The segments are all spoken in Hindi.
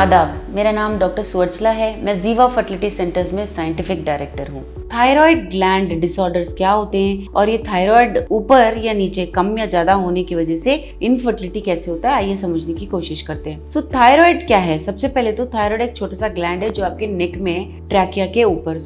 आदाब, मेरा नाम डॉक्टर सुवर्चला है। मैं जीवा फर्टिलिटी सेंटर्स में साइंटिफिक डायरेक्टर हूँ। थायराइड ग्लैंड डिसऑर्डर्स क्या होते हैं और ये थायराइड ऊपर या नीचे, कम या ज्यादा होने की वजह से इनफर्टिलिटी कैसे होता है, आइए समझने की कोशिश करते हैं। सो थायराइड क्या है? सबसे पहले तो थायराइड एक छोटा सा ग्लैंड है जो आपके नेक में, ट्रैकिया के ऊपर,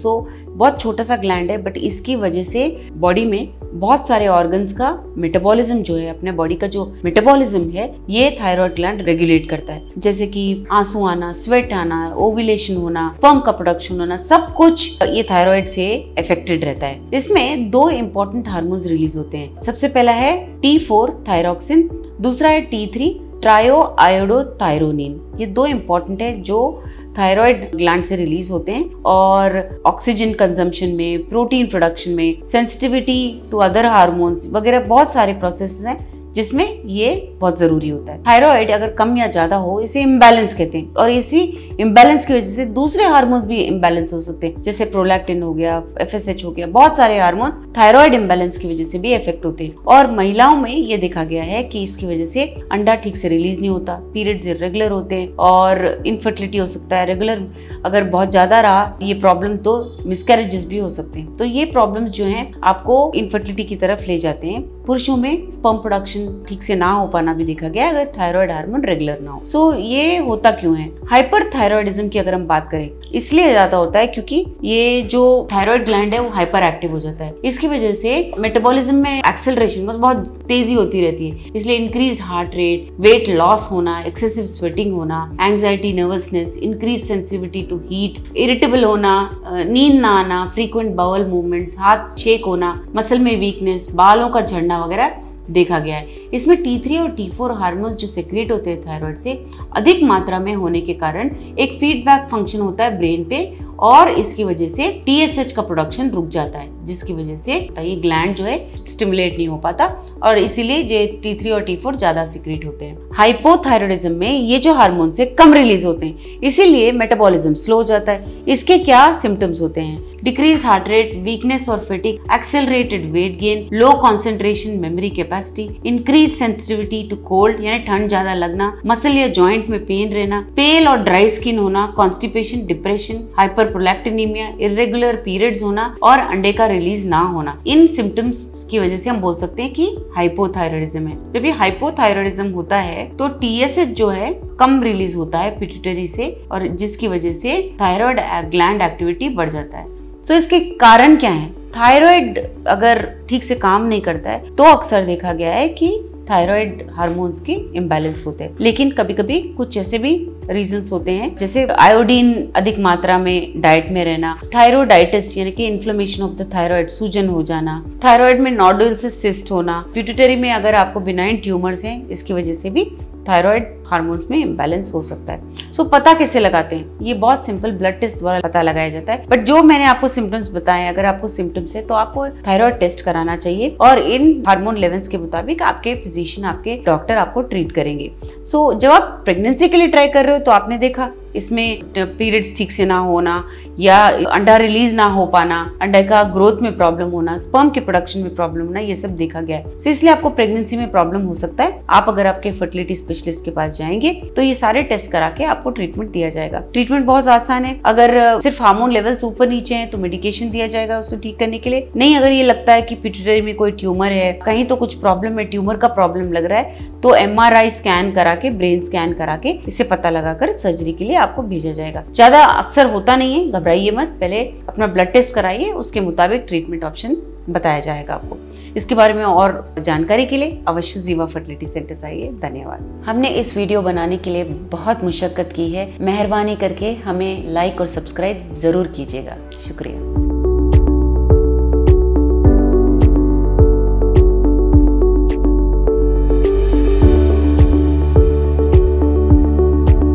बहुत छोटा सा ग्लैंड है, बट इसकी वजह से बॉडी में बहुत सारे ऑर्गन्स का मेटाबॉलिज्म जो है, अपने बॉडी का जो मेटाबॉलिज्म है, ये थायराइड ग्लैंड रेगुलेट करता है। जैसे कि आंसू आना, स्वेट आना, ओव्यूलेशन होना, स्पर्म का प्रोडक्शन होना, सब कुछ ये थायराइड से अफेक्टेड रहता है। इसमें दो इंपॉर्टेंट हार्मोन्स रिलीज होते हैं। सबसे पहला है T4 थायरॉक्सिन, दूसरा है T3 ट्रायोआयोडोथायरोनिन। ये दो इंपॉर्टेंट है जो थायराइड ग्लैंड से रिलीज होते हैं और ऑक्सीजन कंजम्पशन में, प्रोटीन प्रोडक्शन में, सेंसिटिविटी टू अदर हार्मोन्स वगैरह बहुत सारे प्रोसेसेस हैं जिसमें ये बहुत जरूरी होता है। थायराइड अगर कम या ज्यादा हो, इसे इम्बैलेंस कहते हैं, और इसी इम्बैलेंस की वजह से दूसरे हार्मोन्स भी इम्बैलेंस हो सकते हैं, जैसे प्रोलैक्टिन हो गया, FSH हो गया, बहुत सारे हार्मोन्स थायराइड इम्बैलेंस की वजह से भी इफेक्ट होते हैं। और महिलाओं में ये देखा गया है कि इसकी वजह से अंडा ठीक से रिलीज नहीं होता, पीरियड्स इरेगुलर होते हैं और इनफर्टिलिटी हो सकता है। रेगुलर अगर बहुत ज्यादा रहा ये प्रॉब्लम तो मिसकैरेजेस भी हो सकते हैं। तो ये प्रॉब्लम्स जो हैं आपको इनफर्टिलिटी की तरफ ले जाते हैं। पुरुषों में स्पर्म प्रोडक्शन ठीक से ना हो पाना भी देखा गया अगर थायराइड हार्मोन रेगुलर ना हो। सो ये होता क्यों है? हाइपरथायरॉयडिज्म की अगर हम बात करें, इसलिए ज्यादा होता है क्योंकि ये जो थायराइड ग्लैंड है वो हाइपर एक्टिव हो जाता है। इसकी वजह से मेटाबॉलिज्म में एक्सेलरेशन मतलब बहुत तेजी होती रहती है, इसलिए increase heart rate, weight loss होना, एक्सेसिव स्वेटिंग होना, anxiety, nervousness, increase sensitivity to heat, irritable होना, नींद ना आना, फ्रीक्वेंट बाउल मूवमेंट्स, हाथ शेक होना, मसल में वीकनेस, बालों का झड़ना वगैरह देखा गया है। इसमें T3 और T4 हार्मोन्स जो सेक्रेट होते हैं थायराइड से अधिक मात्रा में होने के कारण एक फीडबैक फंक्शन होता है ब्रेन पे और इसकी वजह से TSH का प्रोडक्शन रुक जाता है, जिसकी वजह से ये ग्लैंड जो है स्टिमुलेट नहीं हो पाता और इसीलिए ये T3 और T4 ज्यादा सीक्रेट होते हैं। हाइपोथायरॉयडिज्म में ये जो हार्मोन से कम रिलीज होते हैं, इसीलिए मेटाबॉलिज्म स्लो हो जाता है। इसके क्या सिम्टम्स होते हैं? डिक्रीज हार्ट रेट, वीकनेस और fatigue, accelerated weight gain, low concentration, memory capacity, increase sensitivity to cold यानी ठंड ज्यादा लगना, मसल या जॉइंट में पेन रहना, पेल और ड्राई स्किन होना, constipation, depression, hyperprolactinemia, irregular periods होना और अंडे का रिलीज ना होना। इन सिम्टम्स की वजह से हम बोल सकते हैं कि हाइपोथायरॉयडिज्म है। जब ये हाइपोथायरॉयडिज्म होता है तो TSH जो है कम रिलीज होता है पिट्यूटरी से और जिसकी वजह से थायराइड ग्लैंड एक्टिविटी बढ़ जाता है। सो इसके कारण क्या है? थायराइड अगर ठीक से काम नहीं करता है तो अक्सर देखा गया है कि थायराइड हार्मोन्स के इम्बैलेंस होते हैं, लेकिन कभी कभी कुछ ऐसे भी रीजंस होते हैं जैसे आयोडीन अधिक मात्रा में डाइट में रहना, थायरोडाइटिस यानी कि इन्फ्लेमेशन ऑफ द थायराइड, सूजन हो जाना, थायराइड में नोडुल से सिस्ट होना, पिट्यूटरी में अगर आपको बिनाइन ट्यूमर्स हैं, इसकी वजह से भी थायराइड हार्मोन्स में इम्बैलेंस हो सकता है। सो पता कैसे लगाते हैं? ये बहुत सिंपल ब्लड टेस्ट द्वारा पता लगाया जाता है। बट जो मैंने आपको सिम्टम्स बताए, अगर आपको सिम्टम्स है तो आपको थायराइड टेस्ट कराना चाहिए और इन हार्मोन लेवल्स के मुताबिक आपके फिजिशियन, आपके डॉक्टर आपको ट्रीट करेंगे। सो जब आप प्रेगनेंसी के लिए ट्राई कर रहे हो तो आपने देखा इसमें पीरियड्स ठीक से ना होना या अंडा रिलीज ना हो पाना, अंडे का ग्रोथ में प्रॉब्लम होना, स्पर्म के प्रोडक्शन में प्रॉब्लम होना, ये सब देखा गया है। सो इसलिए आपको प्रेगनेंसी में प्रॉब्लम हो सकता है। आप अगर आपके फर्टिलिटी स्पेशलिस्ट के पास जाएंगे तो ये सारे टेस्ट करा के आपको ट्रीटमेंट दिया जाएगा। ट्रीटमेंट बहुत आसान है। अगर सिर्फ हार्मोन लेवल्स ऊपर नीचे हैं तो मेडिकेशन दिया जाएगा उसको ठीक करने के लिए। नहीं, अगर ये लगता है कि पिट्यूटरी में कोई ट्यूमर है, कहीं तो कुछ प्रॉब्लम है, ट्यूमर का प्रॉब्लम लग रहा है, तो MRI स्कैन करा के, ब्रेन स्कैन करा के इसे पता लगाकर सर्जरी के लिए आपको भेजा जाएगा। ज्यादा अक्सर होता नहीं है, घबराइए मत, पहले अपना ब्लड टेस्ट कराइए, उसके मुताबिक ट्रीटमेंट ऑप्शन बताया जाएगा आपको। इसके बारे में और जानकारी के लिए अवश्य जीवा फर्टिलिटी सेंटर्स आइए। धन्यवाद। हमने इस वीडियो बनाने के लिए बहुत मुशक्कत की है, मेहरबानी करके हमें लाइक और सब्सक्राइब जरूर कीजिएगा। शुक्रिया।